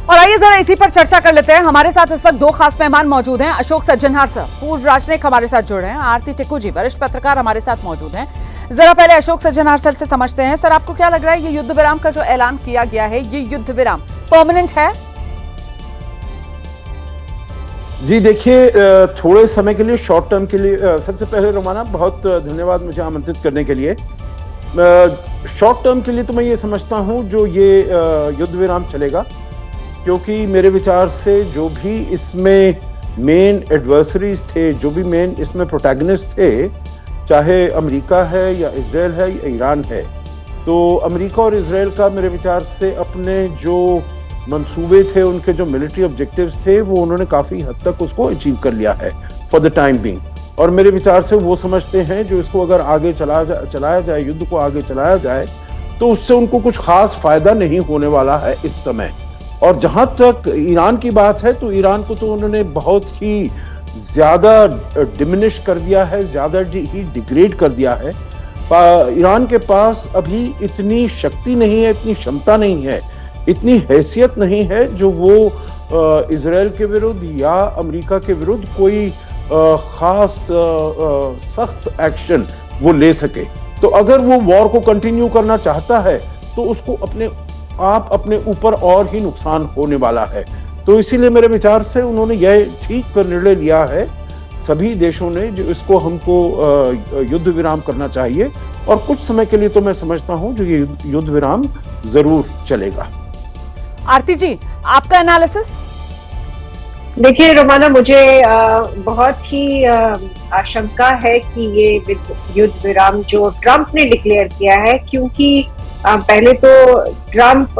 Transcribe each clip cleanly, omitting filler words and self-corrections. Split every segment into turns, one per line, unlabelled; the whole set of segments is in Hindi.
और आइए जरा इसी पर चर्चा कर लेते हैं। हमारे साथ इस वक्त दो खास मेहमान मौजूद हैं। अशोक सज्जनहार सर, पूर्व राजनयिक, हमारे साथ जुड़ रहे हैं। आरती टिक्कू जी, वरिष्ठ पत्रकार, हमारे साथ मौजूद हैं। जरा पहले अशोक सज्जनहार सर से समझते हैं। सर, आपको क्या लग रहा है, ये युद्ध विराम का जो ऐलान किया गया है, ये युद्ध विराम परमानेंट है?
जी देखिए, थोड़े समय के लिए, शॉर्ट टर्म के लिए, सबसे पहले रोमाना बहुत धन्यवाद मुझे आमंत्रित करने के लिए। शॉर्ट टर्म के लिए तो मैं ये समझता हूँ जो ये युद्ध विराम चलेगा, क्योंकि मेरे विचार से जो भी इसमें मेन एडवर्सरीज थे, जो भी मेन इसमें प्रोटैगनिस्ट थे, चाहे अमेरिका है या इजराइल है या ईरान है, तो अमेरिका और इजराइल का मेरे विचार से अपने जो मंसूबे थे, उनके जो मिलिट्री ऑब्जेक्टिव्स थे, वो उन्होंने काफ़ी हद तक उसको अचीव कर लिया है फॉर द टाइम बीइंग। और मेरे विचार से वो समझते हैं जो इसको अगर आगे चलाया जाए, युद्ध को आगे चलाया जाए, तो उससे उनको कुछ खास फायदा नहीं होने वाला है इस समय। और जहाँ तक ईरान की बात है, तो ईरान को तो उन्होंने बहुत ही ज़्यादा डिमिनिश कर दिया है, ज़्यादा ही डिग्रेड कर दिया है। ईरान के पास अभी इतनी शक्ति नहीं है, इतनी क्षमता नहीं है, इतनी हैसियत नहीं है जो वो इजराइल के विरुद्ध या अमेरिका के विरुद्ध कोई खास सख्त एक्शन वो ले सके। तो अगर वो वॉर को कंटिन्यू करना चाहता है, तो उसको अपने ऊपर और ही नुकसान होने वाला है। तो इसीलिए मेरे विचार से उन्होंने यह ठीक कर निर्णय लिया है, सभी देशों ने, जो इसको हमको युद्ध विराम करना चाहिए। और कुछ समय के लिए तो मैं समझता हूं जो ये युद्ध विराम जरूर चलेगा।
आरती जी, आपका एनालिसिस?
देखिए रोमाना, मुझे बहुत ही आशंका है कि ये युद्ध विराम जो ट्रंप ने डिक्लेयर किया है, क्योंकि पहले तो ट्रंप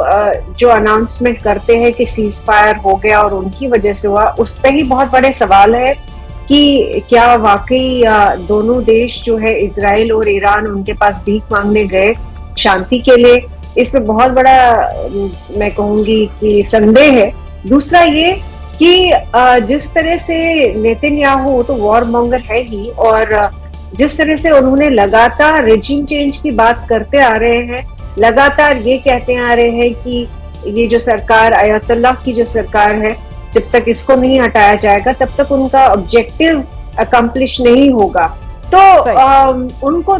जो अनाउंसमेंट करते हैं कि सीज फायर हो गया और उनकी वजह से हुआ, उस पर ही बहुत बड़े सवाल है कि क्या वाकई दोनों देश जो है, इजराइल और ईरान, उनके पास भीख मांगने गए शांति के लिए। इसमें बहुत बड़ा मैं कहूंगी कि संदेह है। दूसरा ये कि जिस तरह से नेतन्याहू तो वॉर मॉन्गर है ही, और जिस तरह से उन्होंने लगातार रेजिम चेंज की बात करते आ रहे हैं, लगातार ये कहते आ रहे हैं कि ये जो सरकार, अयतुल्लाह की जो सरकार है, जब तक इसको नहीं हटाया जाएगा तब तक उनका ऑब्जेक्टिव अकम्प्लिश नहीं होगा। तो उनको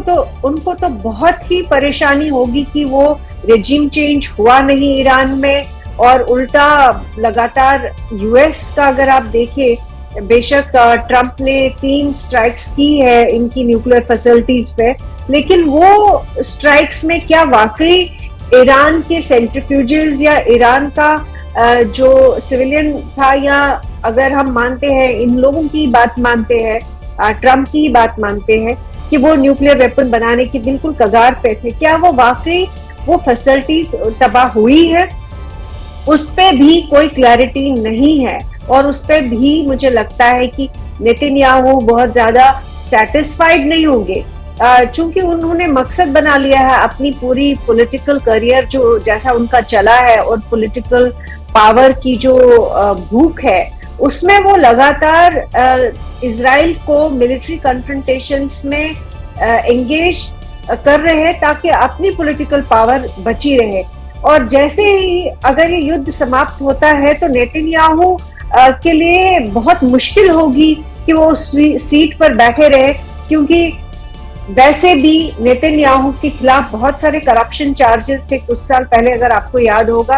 तो बहुत ही परेशानी होगी कि वो रेजिम चेंज हुआ नहीं ईरान में, और उल्टा लगातार यूएस का अगर आप देखें, बेशक ट्रंप ने 3 स्ट्राइक्स की है इनकी न्यूक्लियर फैसिलिटीज पे, लेकिन वो स्ट्राइक्स में क्या वाकई ईरान के सेंट्रीफ्यूजेस या ईरान का जो सिविलियन था, या अगर हम मानते हैं, इन लोगों की बात मानते हैं, ट्रंप की बात मानते हैं कि वो न्यूक्लियर वेपन बनाने की बिल्कुल कगार पे थे, क्या वो वाकई वो फैसिलिटीज तबाह हुई है? उस पे भी कोई क्लैरिटी नहीं है। और उस पे भी मुझे लगता है कि नेतन्याहू बहुत ज्यादा सेटिस्फाइड नहीं होंगे, चूंकि उन्होंने मकसद बना लिया है अपनी पूरी पॉलिटिकल करियर जो जैसा उनका चला है, और पॉलिटिकल पावर की जो भूख है, उसमें वो लगातार इजराइल को मिलिट्री कन्फ्रंटेशंस में एंगेज कर रहे हैं ताकि अपनी पॉलिटिकल पावर बची रहे। और जैसे ही अगर ये युद्ध समाप्त होता है, तो नेतन्याहू के लिए बहुत मुश्किल होगी कि वो सीट पर बैठे रहे, क्योंकि वैसे भी नेतन्याहू के खिलाफ बहुत सारे करप्शन चार्जेस थे कुछ साल पहले, अगर आपको याद होगा।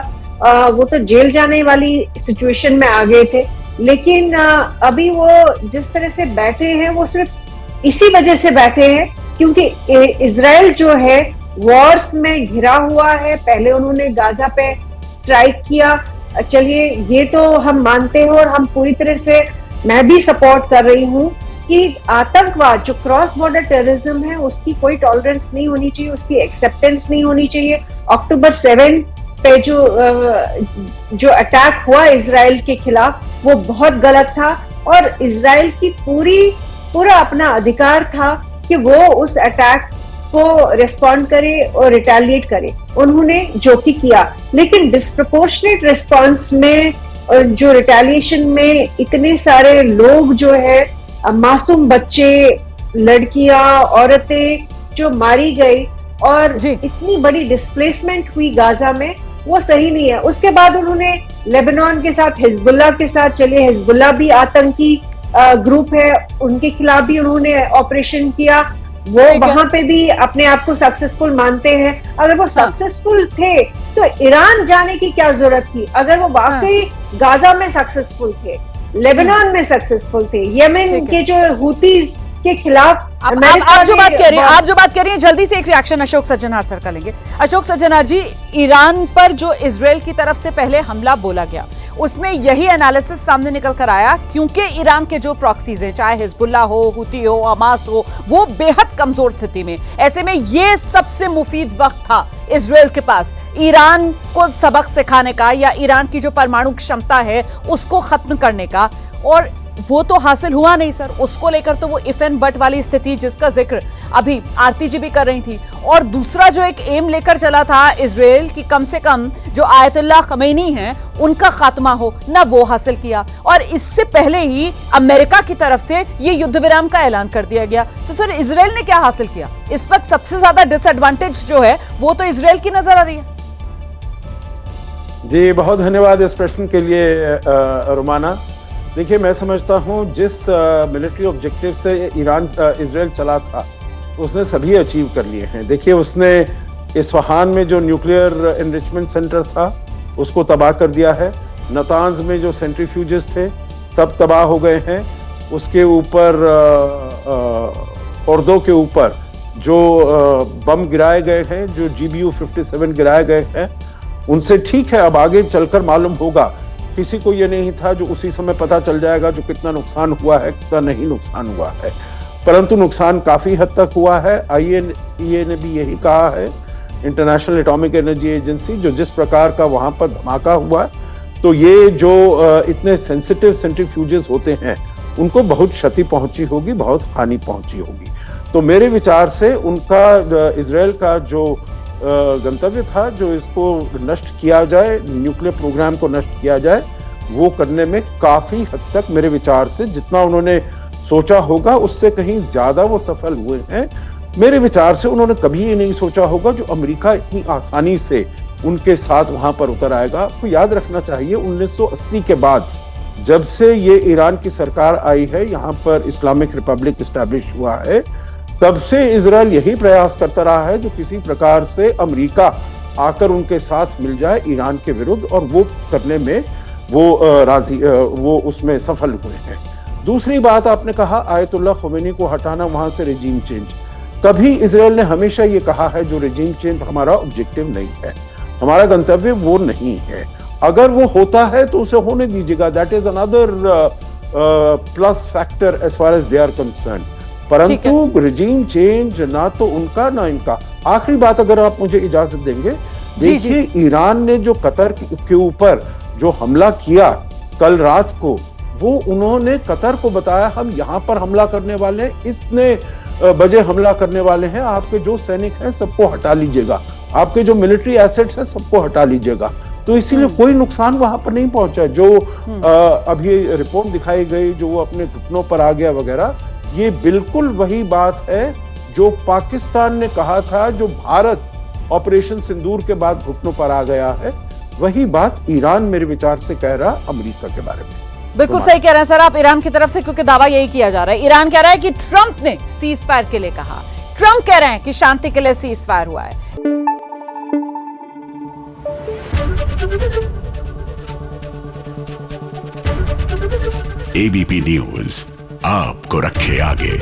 वो तो जेल जाने वाली सिचुएशन में आ गए थे, लेकिन अभी वो जिस तरह से बैठे हैं, वो सिर्फ इसी वजह से बैठे हैं क्योंकि इजराइल जो है वॉर्स में घिरा हुआ है। पहले उन्होंने गाजा पे स्ट्राइक किया, चलिए ये तो हम मानते हैं, और हम पूरी तरह से, मैं भी सपोर्ट कर रही हूँ कि आतंकवाद, जो क्रॉस बॉर्डर टेररिज्म है, उसकी कोई टॉलरेंस नहीं होनी चाहिए, उसकी एक्सेप्टेंस नहीं होनी चाहिए। अक्टूबर 7 पे जो अटैक हुआ इजराइल के खिलाफ, वो बहुत गलत था, और इजराइल की पूरा अपना अधिकार था कि वो उस अटैक को रिस्पॉन्ड करे और रिटेलिएट करे। उन्होंने जो भी किया, लेकिन डिस्प्रपोर्शनेट रिस्पॉन्स में, जो रिटेलिएशन में इतने सारे लोग जो है, मासूम बच्चे, लड़कियां, औरतें जो मारी गई, और इतनी बड़ी डिस्प्लेसमेंट हुई गाजा में, वो सही नहीं है। उसके बाद उन्होंने लेबनान के साथ, हिजबुल्लाह के साथ चले, हिजबुल्लाह भी आतंकी ग्रुप है, उनके खिलाफ भी उन्होंने ऑपरेशन किया, वो वहां पे भी अपने आप को सक्सेसफुल मानते हैं। अगर वो सक्सेसफुल थे तो ईरान जाने की क्या जरूरत थी? अगर वो वाकई गाजा में सक्सेसफुल थे, लेबनान में सक्सेसफुल थे, यमन के जो हुतीज के खिलाफ
आप जो बात कह रही हैं, जल्दी से एक रिएक्शन अशोक सज्जनहार सर का लेंगे। अशोक सज्जनहार जी, ईरान पर जो इजराइल की तरफ से पहले हमला बोला गया, उसमें यही एनालिसिस सामने निकल कर आया, क्योंकि ईरान के जो प्रॉक्सीज हैं, चाहे हिजबुल्ला हो, हुती हो, हमास हो, वो बेहद कमजोर स्थिति में। ऐसे में ये सबसे मुफीद वक्त था इजराइल के पास ईरान को सबक सिखाने का, या ईरान की जो परमाणु क्षमता है उसको खत्म करने का, और वो तो हासिल हुआ नहीं सर। उसको लेकर तो वो इफ एंड बट वाली स्थिति जिसका जिक्र अभी आरती जी भी कर रही थी, और दूसरा जो एक एम लेकर चला था इजराइल की, कम से कम जो आयतुल्लाह खमैनी हैं उनका खात्मा हो, ना वो हासिल किया, और इससे पहले ही अमेरिका की तरफ से ये युद्ध विराम का ऐलान कर दिया गया। तो सर इजराइल ने क्या हासिल किया? इस वक्त सबसे ज्यादा डिसएडवांटेज जो है वो तो इजराइल की नजर आ रही है।
जी बहुत धन्यवाद इस प्रश्न के लिए रुमाना। देखिए, मैं समझता हूँ जिस मिलिट्री ऑब्जेक्टिव से इजराइल चला था, उसने सभी अचीव कर लिए हैं। देखिए, उसने इस्फहान में जो न्यूक्लियर एनरिचमेंट सेंटर था उसको तबाह कर दिया है। नतांज में जो सेंट्रीफ्यूजेस थे सब तबाह हो गए हैं। उसके ऊपर औरदों के ऊपर जो बम गिराए गए हैं, जो GBU-57 गिराए गए हैं, उनसे ठीक है, अब आगे चलकर मालूम होगा। किसी को ये नहीं था जो उसी समय पता चल जाएगा जो कितना नुकसान हुआ है, कितना नहीं नुकसान हुआ है, परंतु नुकसान काफ़ी हद तक हुआ है। IAEA ने भी यही कहा है, इंटरनेशनल एटॉमिक एनर्जी एजेंसी, जो जिस प्रकार का वहाँ पर धमाका हुआ, तो ये जो इतने सेंसिटिव सेंट्रीफ्यूजेस होते हैं उनको बहुत क्षति पहुंची होगी, बहुत हानि पहुंची होगी। तो मेरे विचार से उनका इजराइल का जो गंतव्य था, जो इसको नष्ट किया जाए, न्यूक्लियर प्रोग्राम को नष्ट किया जाए, वो करने में काफ़ी हद तक मेरे विचार से जितना उन्होंने सोचा होगा उससे कहीं ज़्यादा वो सफल हुए हैं। मेरे विचार से उन्होंने कभी ये नहीं सोचा होगा जो अमेरिका इतनी आसानी से उनके साथ वहाँ पर उतर आएगा। आपको याद रखना चाहिए 1980 के बाद जब से ये ईरान की सरकार आई है, यहाँ पर इस्लामिक रिपब्लिक इस्टेब्लिश हुआ है, तब से इजराइल यही प्रयास करता रहा है जो किसी प्रकार से अमेरिका आकर उनके साथ मिल जाए ईरान के विरुद्ध, और वो करने में वो उसमें सफल हुए हैं। दूसरी बात, आपने कहा आयतुल्लाह खमैनी को हटाना, वहां से रेजिम चेंज। कभी इजराइल ने हमेशा ये कहा है जो रेजिम चेंज हमारा ऑब्जेक्टिव नहीं है, हमारा गंतव्य वो नहीं है। अगर वो होता है तो उसे होने दीजिएगा, that is another plus factor as far as they are concern. परंतु रिजीम चेंज ना तो उनका ना इनका। आखिरी बात अगर आप मुझे इजाजत देंगे, देखिए ईरान ने जो कतर के ऊपर जो हमला किया कल रात को, वो उन्होंने कतर को बताया हम यहाँ पर हमला करने वाले हैं, इतने बजे हमला करने वाले हैं, आपके जो सैनिक हैं सबको हटा लीजिएगा, आपके जो मिलिट्री एसेट्स हैं सबको हटा लीजिएगा। तो इसीलिए कोई नुकसान वहां पर नहीं पहुंचा। जो अभी रिपोर्ट दिखाई गई, जो वो अपने घुटनों पर आ गया वगैरह, ये बिल्कुल वही बात है जो पाकिस्तान ने कहा था, जो भारत ऑपरेशन सिंदूर के बाद घुटनों पर आ गया है, वही बात ईरान मेरे विचार से कह रहा अमेरिका के बारे में।
बिल्कुल सही कह रहे हैं सर आप ईरान की तरफ से, क्योंकि दावा यही किया जा रहा है। ईरान कह रहा है कि ट्रंप ने सीज फायर के लिए कहा, ट्रंप कह रहे हैं कि शांति के लिए सीज फायर हुआ है।
ABP न्यूज आपको रखे आगे।